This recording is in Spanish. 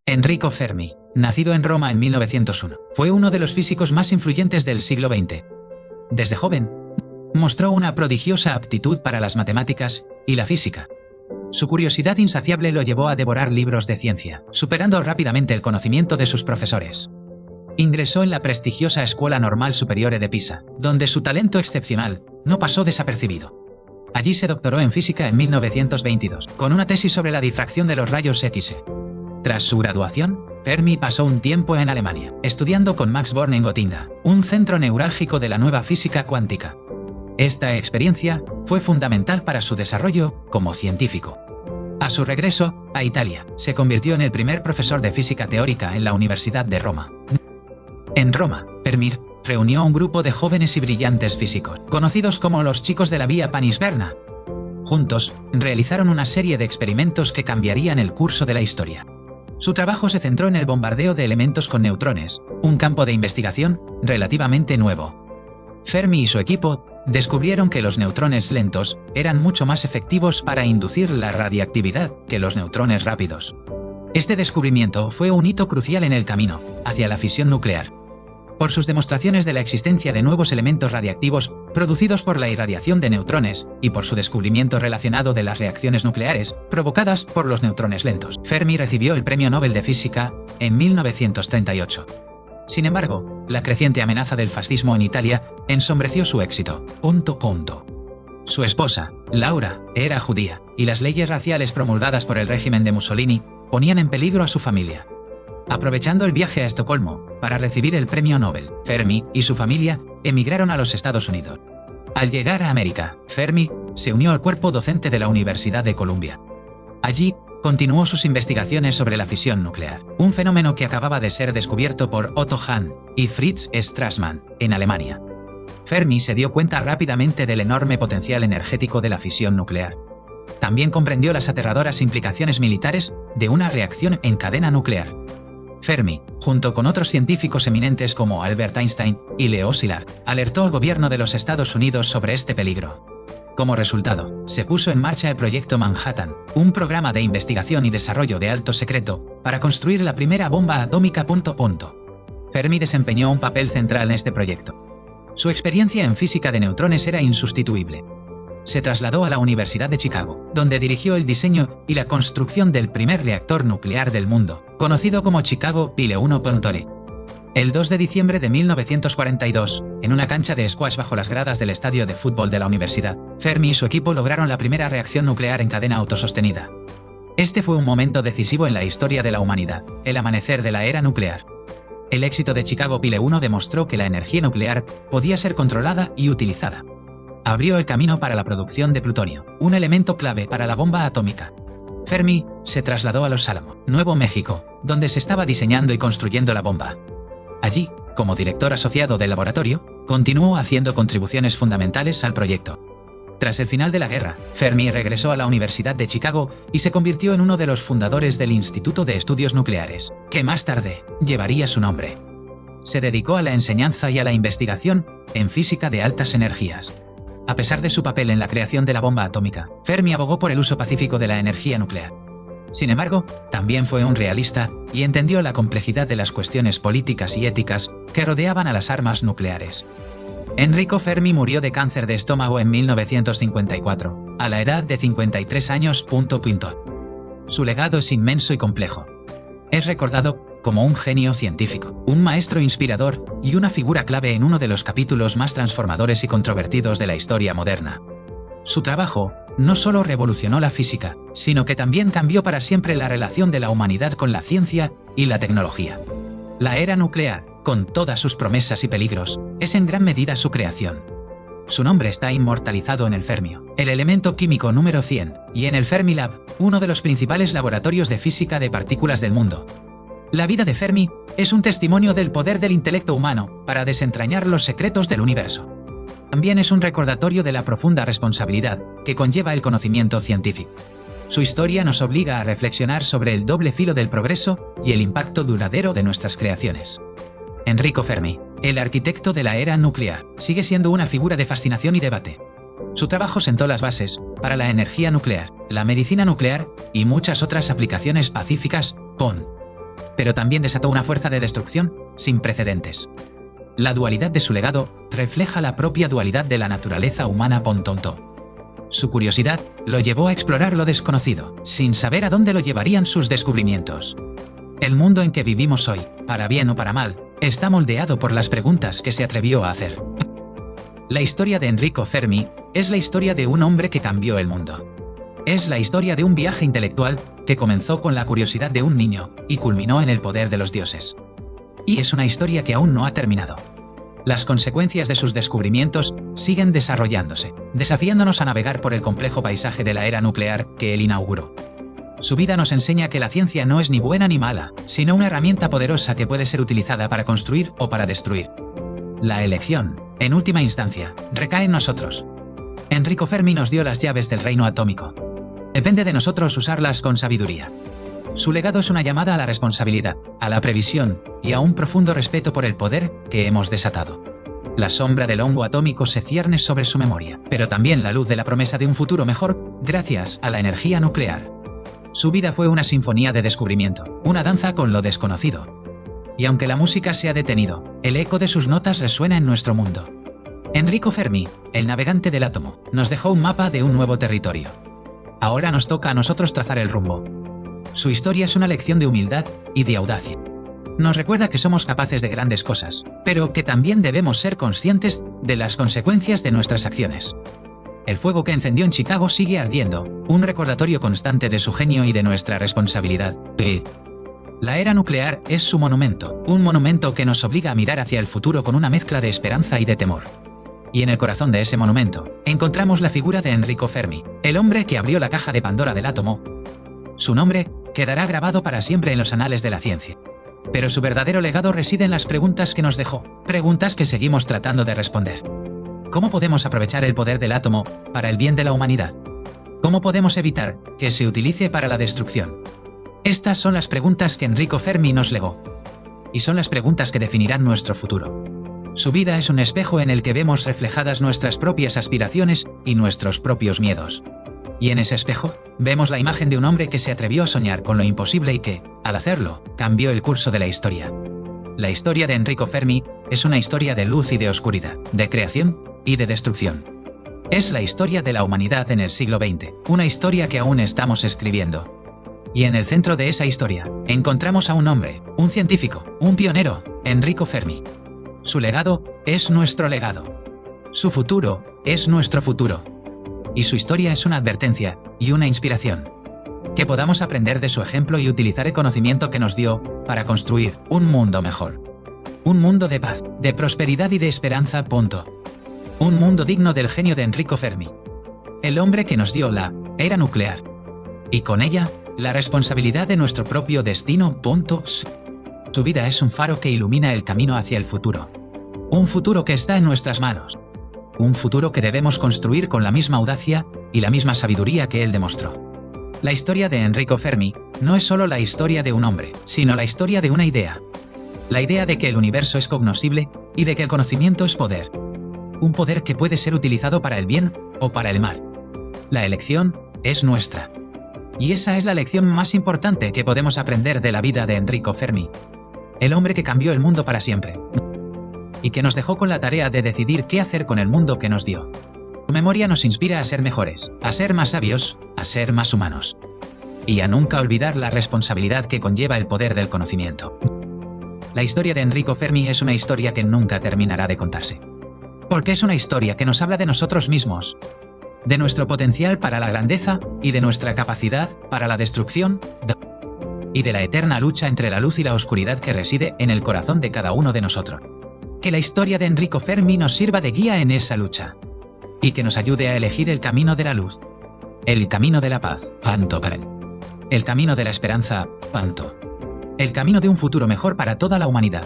Enrico Fermi, nacido en Roma en 1901, fue uno de los físicos más influyentes del siglo XX. Desde joven, mostró una prodigiosa aptitud para las matemáticas y la física. Su curiosidad insaciable lo llevó a devorar libros de ciencia, superando rápidamente el conocimiento de sus profesores. Ingresó en la prestigiosa Escuela Normal Superiore de Pisa, donde su talento excepcional no pasó desapercibido. Allí se doctoró en física en 1922, con una tesis sobre la difracción de los rayos X. Tras su graduación, Fermi pasó un tiempo en Alemania, estudiando con Max Born en Gotinga, un centro neurálgico de la nueva física cuántica. Esta experiencia fue fundamental para su desarrollo como científico. A su regreso a Italia, se convirtió en el primer profesor de física teórica en la Universidad de Roma. En Roma, Fermi reunió a un grupo de jóvenes y brillantes físicos, conocidos como los chicos de la Vía Panisberna. Juntos, realizaron una serie de experimentos que cambiarían el curso de la historia. Su trabajo se centró en el bombardeo de elementos con neutrones, un campo de investigación relativamente nuevo. Fermi y su equipo descubrieron que los neutrones lentos eran mucho más efectivos para inducir la radiactividad que los neutrones rápidos. Este descubrimiento fue un hito crucial en el camino hacia la fisión nuclear. Por sus demostraciones de la existencia de nuevos elementos radiactivos producidos por la irradiación de neutrones y por su descubrimiento relacionado de las reacciones nucleares provocadas por los neutrones lentos, Fermi recibió el Premio Nobel de Física en 1938. Sin embargo, la creciente amenaza del fascismo en Italia ensombreció su éxito. Su esposa, Laura, era judía, y las leyes raciales promulgadas por el régimen de Mussolini ponían en peligro a su familia. Aprovechando el viaje a Estocolmo para recibir el premio Nobel, Fermi y su familia emigraron a los Estados Unidos. Al llegar a América, Fermi se unió al cuerpo docente de la Universidad de Columbia. Allí, continuó sus investigaciones sobre la fisión nuclear, un fenómeno que acababa de ser descubierto por Otto Hahn y Fritz Strassmann en Alemania. Fermi se dio cuenta rápidamente del enorme potencial energético de la fisión nuclear. También comprendió las aterradoras implicaciones militares de una reacción en cadena nuclear. Fermi, junto con otros científicos eminentes como Albert Einstein y Leo Szilard, alertó al gobierno de los Estados Unidos sobre este peligro. Como resultado, se puso en marcha el Proyecto Manhattan, un programa de investigación y desarrollo de alto secreto para construir la primera bomba atómica. Fermi desempeñó un papel central en este proyecto. Su experiencia en física de neutrones era insustituible. Se trasladó a la Universidad de Chicago, donde dirigió el diseño y la construcción del primer reactor nuclear del mundo, conocido como Chicago Pile 1. El 2 de diciembre de 1942, en una cancha de squash bajo las gradas del estadio de fútbol de la universidad, Fermi y su equipo lograron la primera reacción nuclear en cadena autosostenida. Este fue un momento decisivo en la historia de la humanidad, el amanecer de la era nuclear. El éxito de Chicago Pile 1 demostró que la energía nuclear podía ser controlada y utilizada. Abrió el camino para la producción de plutonio, un elemento clave para la bomba atómica. Fermi se trasladó a Los Álamos, Nuevo México, donde se estaba diseñando y construyendo la bomba. Allí, como director asociado del laboratorio, continuó haciendo contribuciones fundamentales al proyecto. Tras el final de la guerra, Fermi regresó a la Universidad de Chicago y se convirtió en uno de los fundadores del Instituto de Estudios Nucleares, que más tarde llevaría su nombre. Se dedicó a la enseñanza y a la investigación en física de altas energías. A pesar de su papel en la creación de la bomba atómica, Fermi abogó por el uso pacífico de la energía nuclear. Sin embargo, también fue un realista y entendió la complejidad de las cuestiones políticas y éticas que rodeaban a las armas nucleares. Enrico Fermi murió de cáncer de estómago en 1954, a la edad de 53 años. Su legado es inmenso y complejo. Es recordado como un genio científico, un maestro inspirador y una figura clave en uno de los capítulos más transformadores y controvertidos de la historia moderna. Su trabajo no solo revolucionó la física, sino que también cambió para siempre la relación de la humanidad con la ciencia y la tecnología. La era nuclear, con todas sus promesas y peligros, es en gran medida su creación. Su nombre está inmortalizado en el Fermio, el elemento químico número 100, y en el Fermilab, uno de los principales laboratorios de física de partículas del mundo. La vida de Fermi es un testimonio del poder del intelecto humano para desentrañar los secretos del universo. También es un recordatorio de la profunda responsabilidad que conlleva el conocimiento científico. Su historia nos obliga a reflexionar sobre el doble filo del progreso y el impacto duradero de nuestras creaciones. Enrico Fermi, el arquitecto de la era nuclear, sigue siendo una figura de fascinación y debate. Su trabajo sentó las bases para la energía nuclear, la medicina nuclear y muchas otras aplicaciones pacíficas, pero también desató una fuerza de destrucción sin precedentes. La dualidad de su legado refleja la propia dualidad de la naturaleza humana. Su curiosidad lo llevó a explorar lo desconocido, sin saber a dónde lo llevarían sus descubrimientos. El mundo en que vivimos hoy, para bien o para mal, está moldeado por las preguntas que se atrevió a hacer. La historia de Enrico Fermi es la historia de un hombre que cambió el mundo. Es la historia de un viaje intelectual que comenzó con la curiosidad de un niño y culminó en el poder de los dioses. Y es una historia que aún no ha terminado. Las consecuencias de sus descubrimientos siguen desarrollándose, desafiándonos a navegar por el complejo paisaje de la era nuclear que él inauguró. Su vida nos enseña que la ciencia no es ni buena ni mala, sino una herramienta poderosa que puede ser utilizada para construir o para destruir. La elección, en última instancia, recae en nosotros. Enrico Fermi nos dio las llaves del reino atómico. Depende de nosotros usarlas con sabiduría. Su legado es una llamada a la responsabilidad, a la previsión y a un profundo respeto por el poder que hemos desatado. La sombra del hongo atómico se cierne sobre su memoria, pero también la luz de la promesa de un futuro mejor, gracias a la energía nuclear. Su vida fue una sinfonía de descubrimiento, una danza con lo desconocido. Y aunque la música se ha detenido, el eco de sus notas resuena en nuestro mundo. Enrico Fermi, el navegante del átomo, nos dejó un mapa de un nuevo territorio. Ahora nos toca a nosotros trazar el rumbo. Su historia es una lección de humildad y de audacia. Nos recuerda que somos capaces de grandes cosas, pero que también debemos ser conscientes de las consecuencias de nuestras acciones. El fuego que encendió en Chicago sigue ardiendo, un recordatorio constante de su genio y de nuestra responsabilidad. La era nuclear es su monumento, un monumento que nos obliga a mirar hacia el futuro con una mezcla de esperanza y de temor. Y en el corazón de ese monumento, encontramos la figura de Enrico Fermi, el hombre que abrió la caja de Pandora del átomo. Su nombre quedará grabado para siempre en los anales de la ciencia. Pero su verdadero legado reside en las preguntas que nos dejó, preguntas que seguimos tratando de responder. ¿Cómo podemos aprovechar el poder del átomo para el bien de la humanidad? ¿Cómo podemos evitar que se utilice para la destrucción? Estas son las preguntas que Enrico Fermi nos legó. Y son las preguntas que definirán nuestro futuro. Su vida es un espejo en el que vemos reflejadas nuestras propias aspiraciones y nuestros propios miedos. Y en ese espejo, vemos la imagen de un hombre que se atrevió a soñar con lo imposible y que, al hacerlo, cambió el curso de la historia. La historia de Enrico Fermi es una historia de luz y de oscuridad, de creación y de destrucción. Es la historia de la humanidad en el siglo XX, una historia que aún estamos escribiendo. Y en el centro de esa historia, encontramos a un hombre, un científico, un pionero, Enrico Fermi. Su legado es nuestro legado. Su futuro es nuestro futuro. Y su historia es una advertencia y una inspiración. Que podamos aprender de su ejemplo y utilizar el conocimiento que nos dio para construir un mundo mejor. Un mundo de paz, de prosperidad y de esperanza. Un mundo digno del genio de Enrico Fermi. El hombre que nos dio la era nuclear. Y con ella, la responsabilidad de nuestro propio destino. Su vida es un faro que ilumina el camino hacia el futuro. Un futuro que está en nuestras manos. Un futuro que debemos construir con la misma audacia y la misma sabiduría que él demostró. La historia de Enrico Fermi no es solo la historia de un hombre, sino la historia de una idea. La idea de que el universo es cognoscible y de que el conocimiento es poder. Un poder que puede ser utilizado para el bien o para el mal. La elección es nuestra. Y esa es la lección más importante que podemos aprender de la vida de Enrico Fermi. El hombre que cambió el mundo para siempre. Y que nos dejó con la tarea de decidir qué hacer con el mundo que nos dio. Su memoria nos inspira a ser mejores, a ser más sabios, a ser más humanos. Y a nunca olvidar la responsabilidad que conlleva el poder del conocimiento. La historia de Enrico Fermi es una historia que nunca terminará de contarse. Porque es una historia que nos habla de nosotros mismos, de nuestro potencial para la grandeza y de nuestra capacidad para la destrucción, y de la eterna lucha entre la luz y la oscuridad que reside en el corazón de cada uno de nosotros. Que la historia de Enrico Fermi nos sirva de guía en esa lucha. Y que nos ayude a elegir el camino de la luz. El camino de la paz. El camino de la esperanza. El camino de un futuro mejor para toda la humanidad.